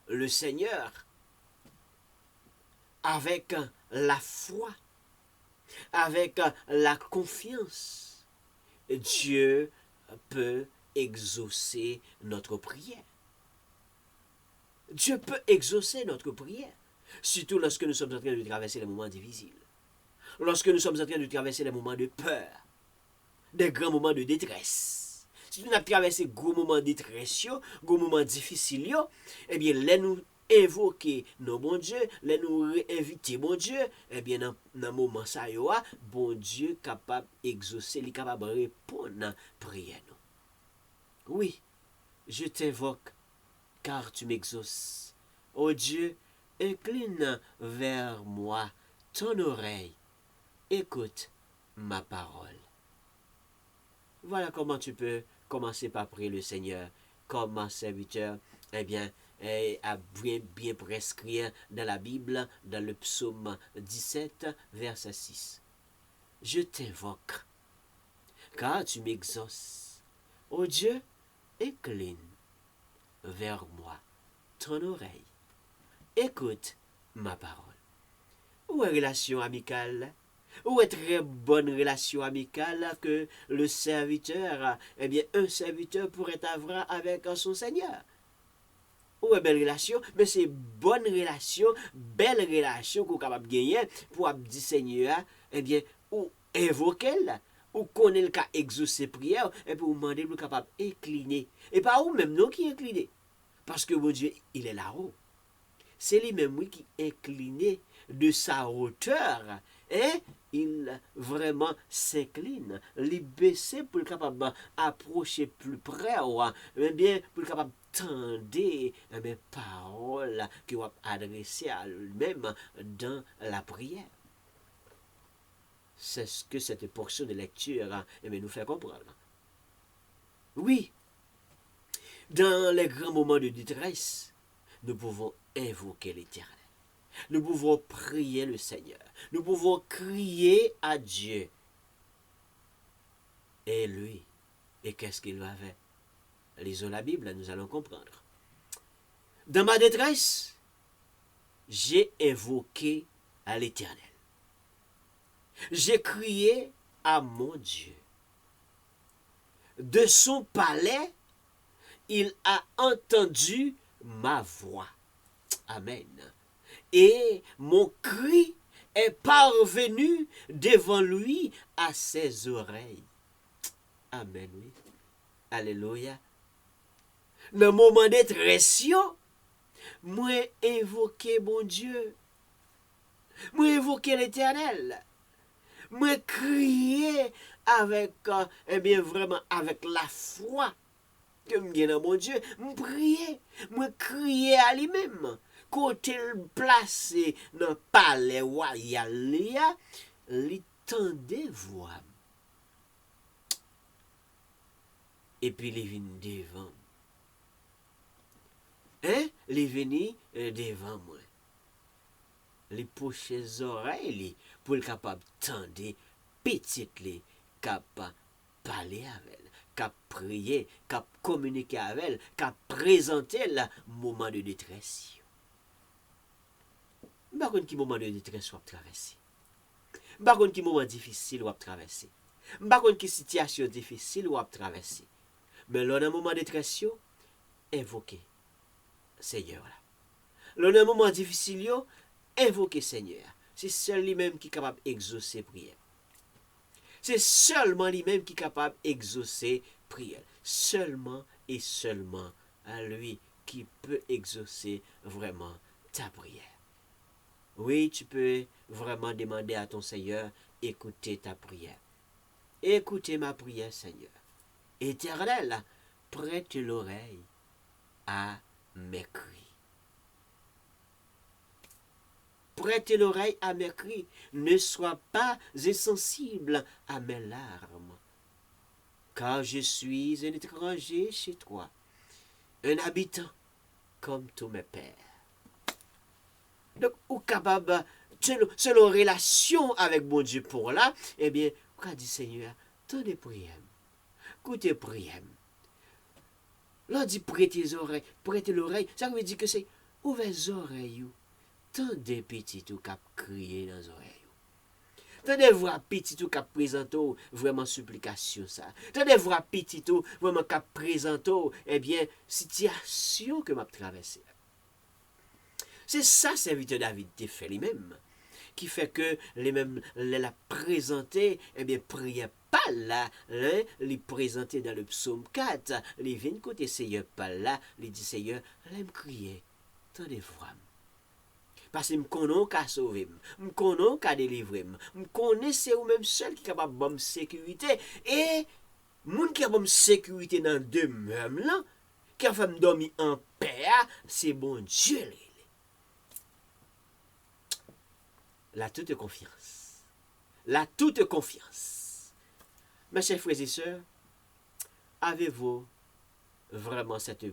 le Seigneur avec la foi, avec la confiance, Dieu peut exaucer notre prière. Dieu peut exaucer notre prière, surtout lorsque nous sommes en train de traverser les moments difficiles, lorsque nous sommes en train de traverser les moments de peur, des grands moments de détresse. Si nous avons traversé des gros moments de détresse, gros moments difficiles, eh bien, là nous invoquer nos bon Dieu, les nous inviter bon Dieu, eh bien dans le moment ça yo bon Dieu capable d'exaucer, il capable de répondre à prière nous. Oui, je t'invoque car tu m'exauces. Oh Dieu, incline vers moi ton oreille, écoute ma parole. Voilà comment tu peux commencer par prier le Seigneur, comme un serviteur, eh bien, a bien prescrit dans la Bible, dans le psaume 17, verset 6. Je t'invoque, car tu m'exauces. Ô Dieu, incline vers moi ton oreille. Écoute ma parole. Ou une relation amicale, ou une très bonne relation amicale que le serviteur, eh bien, un serviteur pourrait avoir avec son Seigneur. Ou une belle relation, mais c'est bonne relation, belle relation qu'on est capable de gagner pour dire Seigneur, eh bien, ou invoquer ou connaître le cas exaucer prière, et puis vous demander le capable d'incliner. Et pas vous même non qui incliner. Parce que mon Dieu, il est là-haut. C'est lui-même oui, qui est incliné de sa hauteur. Et il vraiment s'incline, il baisse pour être capable d'approcher plus près, ou bien pour être capable d'entendre les paroles qu'il va adresser à lui-même dans la prière. C'est ce que cette portion de lecture nous fait comprendre. Oui, dans les grands moments de détresse, nous pouvons invoquer l'Éternel. Nous pouvons prier le Seigneur. Nous pouvons crier à Dieu. Et lui, et qu'est-ce qu'il va faire? Lisons la Bible, nous allons comprendre. Dans ma détresse, j'ai invoqué à l'Éternel. J'ai crié à mon Dieu. De son palais, il a entendu ma voix. Amen. Et mon cri est parvenu devant lui à ses oreilles. Amen, oui. Alléluia. Dans le moment de détresse, moi invoquer mon Dieu. Moi invoquer l'Éternel. Moi crier avec, eh bien vraiment, avec la foi que me dans mon Dieu. Moi prier. Moi crier à lui-même. Côté placé dans le palais royal, il tendait voix. Et puis il vient devant. Hein? Il vient devant moi. Il poche les oreilles pour être capable d'entendre petite les capable parler avec elle, capable prier, capable communiquer avec elle, capable présenter le moment de détresse. Par contre, qui moment de détresse ou traverser. Par contre, qui moment difficile ou traverser. Par contre, qui situation difficile ou traverser. Mais là, dans un moment de détresse, invoquez Seigneur. Là, dans un moment difficile, invoquez Seigneur. C'est seul lui-même qui est capable d'exaucer prière. C'est seulement lui-même qui est capable d'exaucer prière. Seulement et seulement à lui qui peut exaucer vraiment ta prière. Oui, tu peux vraiment demander à ton Seigneur, écoutez ta prière. Écoutez ma prière, Seigneur. Éternel, prête l'oreille à mes cris. Prête l'oreille à mes cris. Ne sois pas insensible à mes larmes. Car je suis un étranger chez toi, un habitant comme tous mes pères. Donc, ou capable, selon relation avec mon Dieu pour là, eh bien, qu'a dit Seigneur, tenez prière. Écoutez prière. Là, dit prêtez l'oreille, ça veut dire que c'est ouvrez les oreilles. Tendez petit ou cap crier dans les oreilles. Tendez voir petit ou cap présenter vraiment supplication ça. Tendez voir petit ou vraiment cap présenter eh bien situation que m'a traversée. C'est ça serviteur David t'a fait lui-même qui fait que les mêmes la présenter eh bien priait pas là, les présenter dans le psaume 4, les 20 côté Seigneur pas là, les dit Seigneur, l'aime crier. Tendez voir. Parce que je connais qu'à sauver, je connais qu'à délivrer, je connais c'est ou même seul qui est capable de bonne sécurité. Et moun qui a bonne sécurité dans deux mêmes là, qui a fait me dormir en paix, c'est bon Dieu. La toute confiance. La toute confiance. Mes chers frères et sœurs, avez-vous vraiment cette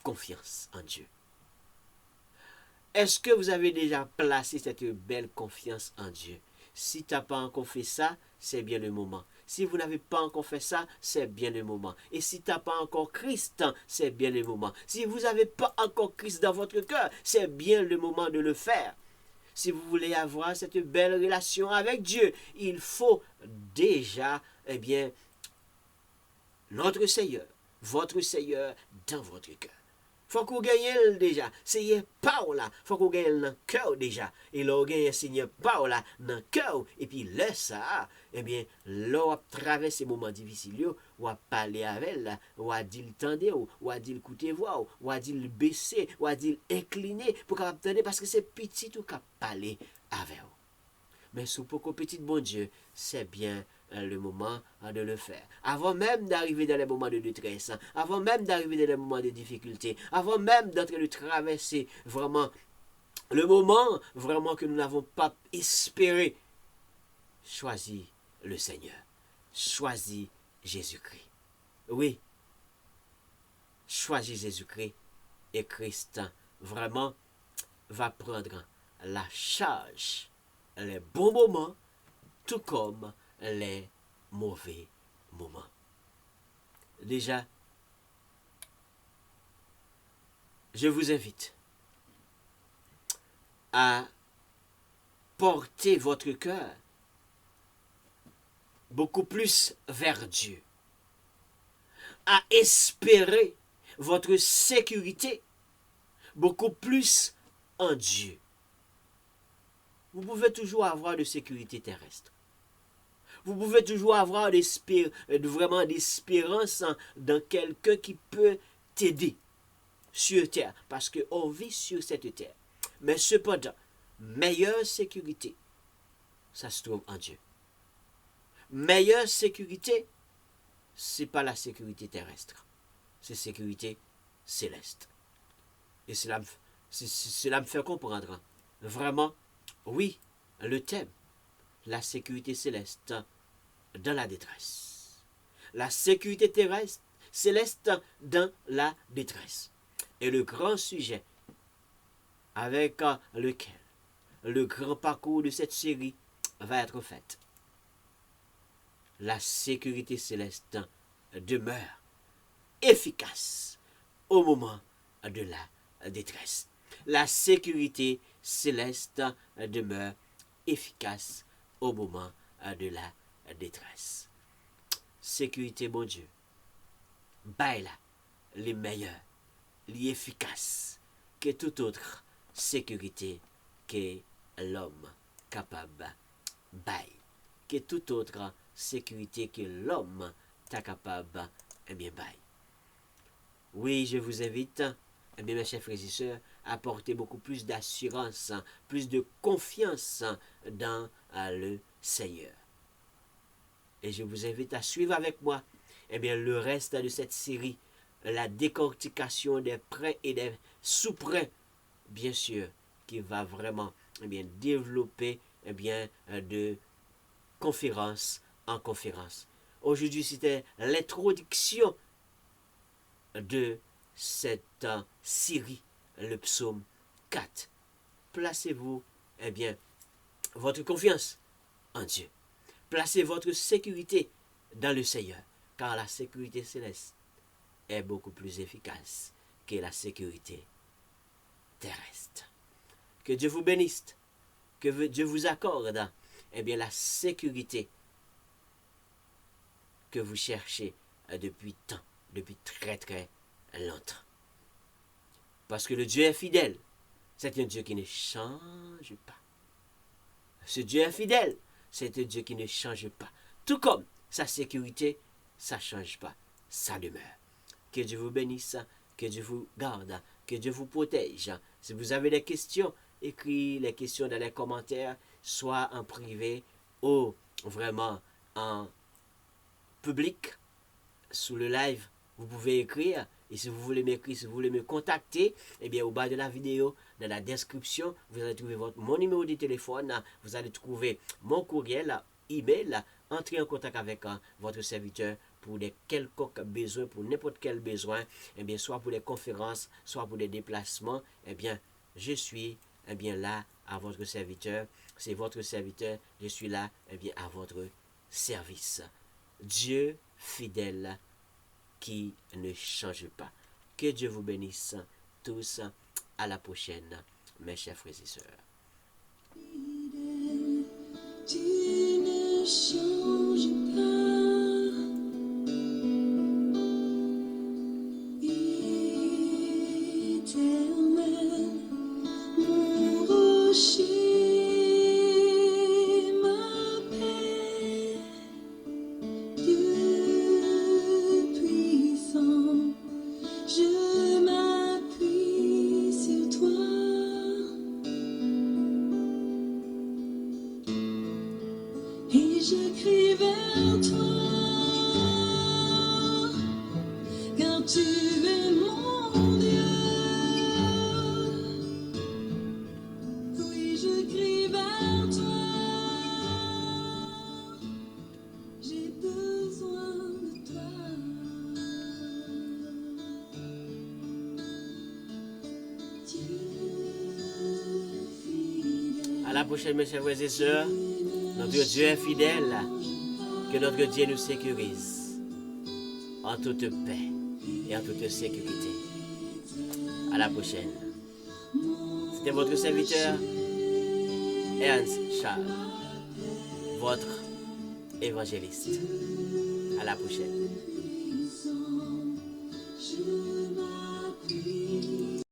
confiance en Dieu? Est-ce que vous avez déjà placé cette belle confiance en Dieu? Si tu n'as pas encore fait ça, c'est bien le moment. Si vous n'avez pas encore fait ça, c'est bien le moment. Et si tu n'as pas encore Christ, c'est bien le moment. Si vous n'avez pas encore Christ dans votre cœur, c'est bien le moment de le faire. Si vous voulez avoir cette belle relation avec Dieu, il faut déjà, notre Seigneur, votre Seigneur dans votre cœur. Faut qu'on gagne déjà. C'est par là. Faut qu'on gagne dans le cœur déjà. Et là, on gagne Seigneur par là dans le cœur. Et puis là, ça, là, on traverse ces moments difficiles, on va parler avec elle, on va dire tendez, on va dire écoutez voir, on va dire baisser, on va dire incliner pour qu'on entendre parce que c'est petit tout qu'à parler avec vous. Mais sous pour petit bon Dieu, c'est bien le moment de le faire. Avant même d'arriver dans les moments de détresse, avant même d'arriver dans les moments de difficulté, avant même d'entrer de traverser vraiment le moment vraiment que nous n'avons pas espéré, choisis le Seigneur. Choisis Jésus-Christ. Oui, choisis Jésus-Christ et Christ vraiment va prendre la charge les bons moments tout comme les mauvais moments. Déjà, je vous invite à porter votre cœur beaucoup plus vers Dieu, à espérer votre sécurité beaucoup plus en Dieu. Vous pouvez toujours avoir de sécurité terrestre. Vous pouvez toujours avoir vraiment d'espérance dans quelqu'un qui peut t'aider sur terre, parce qu'on vit sur cette terre. Mais cependant, meilleure sécurité, ça se trouve en Dieu. Meilleure sécurité, c'est pas la sécurité terrestre, c'est sécurité céleste. Et cela me fait comprendre, vraiment, oui, le thème, la sécurité céleste dans la détresse. La sécurité terrestre, céleste dans la détresse. Et le grand sujet avec lequel le grand parcours de cette série va être fait. La sécurité céleste demeure efficace au moment de la détresse. La sécurité céleste demeure efficace au moment de la détresse. Sécurité, mon Dieu, baille les meilleurs, les efficaces que toute autre sécurité que l'homme capable baille, que toute autre sécurité que l'homme est capable baille. Oui, je vous invite, mes chers frères et sœurs, à apporter beaucoup plus d'assurance, plus de confiance dans le Seigneur. Et je vous invite à suivre avec moi le reste de cette série, la décortication des prêts et des sous-prêts, bien sûr, qui va vraiment développer de conférence en conférence. Aujourd'hui, c'était l'introduction de cette série, le psaume 4. Placez-vous, votre confiance en Dieu. Placez votre sécurité dans le Seigneur, car la sécurité céleste est beaucoup plus efficace que la sécurité terrestre. Que Dieu vous bénisse, que Dieu vous accorde la sécurité que vous cherchez depuis très très longtemps. Parce que le Dieu est fidèle. C'est un Dieu qui ne change pas. Ce Dieu est fidèle. C'est un Dieu qui ne change pas. Tout comme sa sécurité, ça ne change pas. Ça demeure. Que Dieu vous bénisse. Que Dieu vous garde. Que Dieu vous protège. Si vous avez des questions, écrivez les questions dans les commentaires, soit en privé ou vraiment en public, sous le live. Vous pouvez écrire. Et si vous voulez m'écrire, si vous voulez me contacter, au bas de la vidéo, dans la description, vous allez trouver mon numéro de téléphone, vous allez trouver mon courriel, email, entrez en contact avec votre serviteur pour pour des quelconques besoins, pour n'importe quel besoin, eh bien, soit pour des conférences, soit pour des déplacements, eh bien, je suis là à votre serviteur. C'est votre serviteur, je suis là à votre service. Dieu fidèle qui ne change pas. Que Dieu vous bénisse tous. À la prochaine, mes chers frères et sœurs. Tu ne changes pas, éternel, mon rocher, ma paix, Dieu puissant, je m'appuie sur toi. Et je crie vers toi, car tu es mon Dieu. Oui, je crie vers toi, j'ai besoin de toi. Dieu fidèle. À la prochaine, mes chers frères et sœurs. Notre Dieu est fidèle. Que notre Dieu nous sécurise en toute paix et en toute sécurité. À la prochaine. C'était votre serviteur, Ernst Charles, votre évangéliste. À la prochaine.